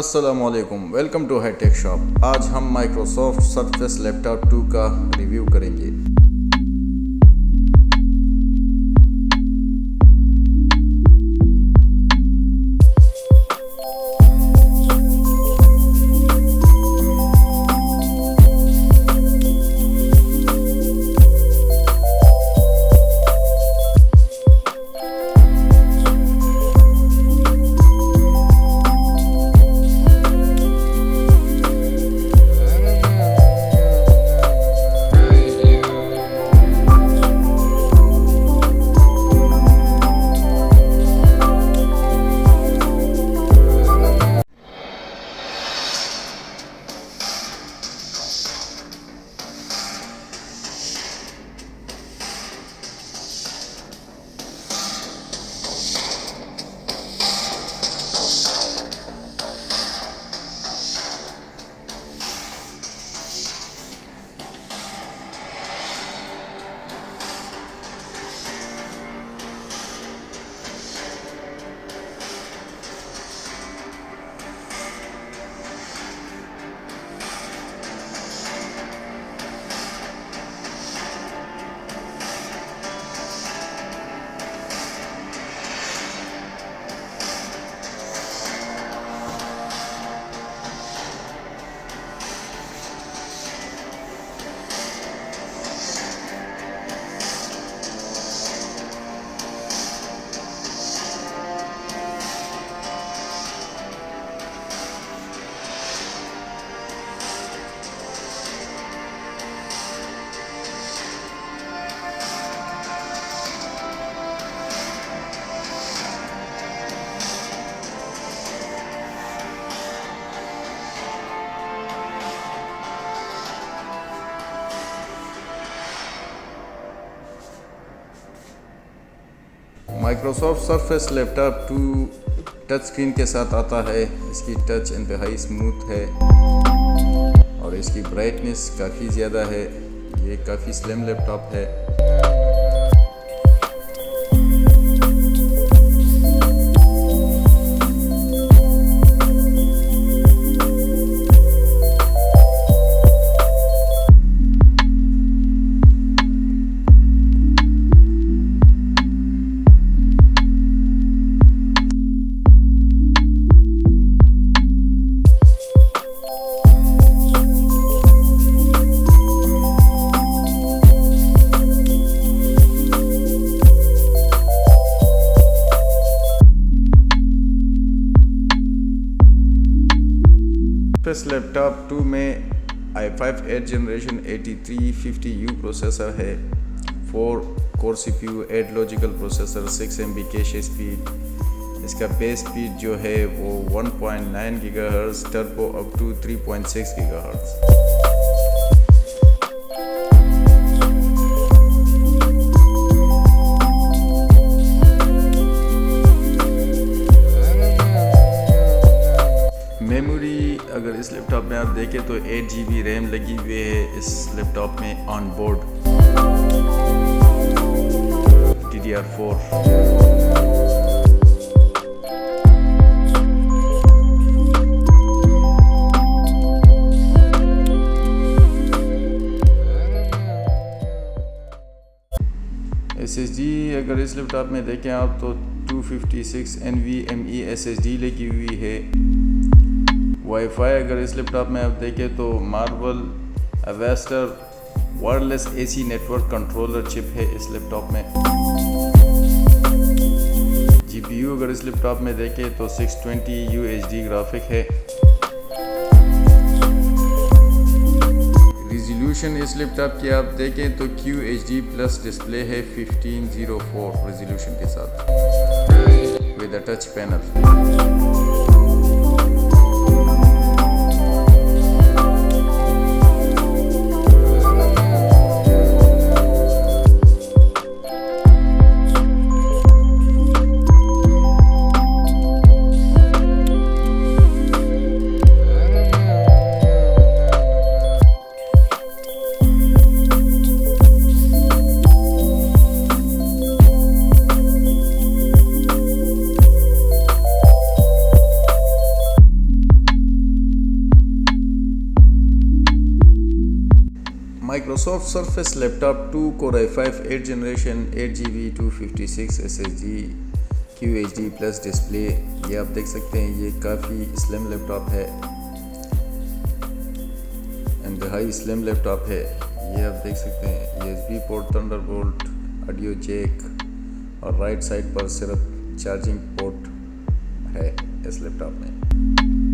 अस्सलामुअलैकुम, welcome to hi tech shop. आज हम माइक्रोसॉफ्ट सरफेस लैपटॉप 2 का रिव्यू करेंगे। Microsoft surface laptop 2 touch screen के साथ आता है। इसकी टच इंतहाई स्मूथ है और इसकी ब्राइटनेस काफ़ी ज़्यादा है। ये काफ़ी स्लिम लैपटॉप है। सरफेस लैपटॉप 2 में i5-8350u प्रोसेसर है, 4 core CPU, 8 logical processor, 6 MB cache speed. इसका बेस स्पीड जो है वो 1.9 GHz, turbo up to 3.6 GHz। Memory अगर इस लैपटॉप में आप देखें तो 8 GB रैम लगी हुई है इस लैपटॉप में ऑन बोर्ड DDR4। SSD अगर इस लैपटॉप में देखें आप तो 256 NVMe SSD लगी हुई है। वाईफाई अगर इस लैपटॉप में आप देखें तो Marvell Avastar wireless AC network controller chip है इस लैपटॉप में। GPU अगर इस लैपटॉप में देखें तो 620U HD ग्राफिक है। रिजोल्यूशन इस लैपटॉप की आप देखें तो QHD प्लस डिस्प्ले है 1504 रिजोल्यूशन के साथ with a touch panel. Microsoft surface laptop 2 core i5 8 generation 8GB 256 SSD QHD plus display. ये आप देख सकते हैं, ये काफ़ी स्लिम लैपटॉप है, इंतहाई स्लिम लैपटॉप है। ये आप देख सकते हैं, USB port, Thunderbolt, audio jack और राइट साइड पर सिर्फ चार्जिंग पोर्ट है इस लैपटॉप में।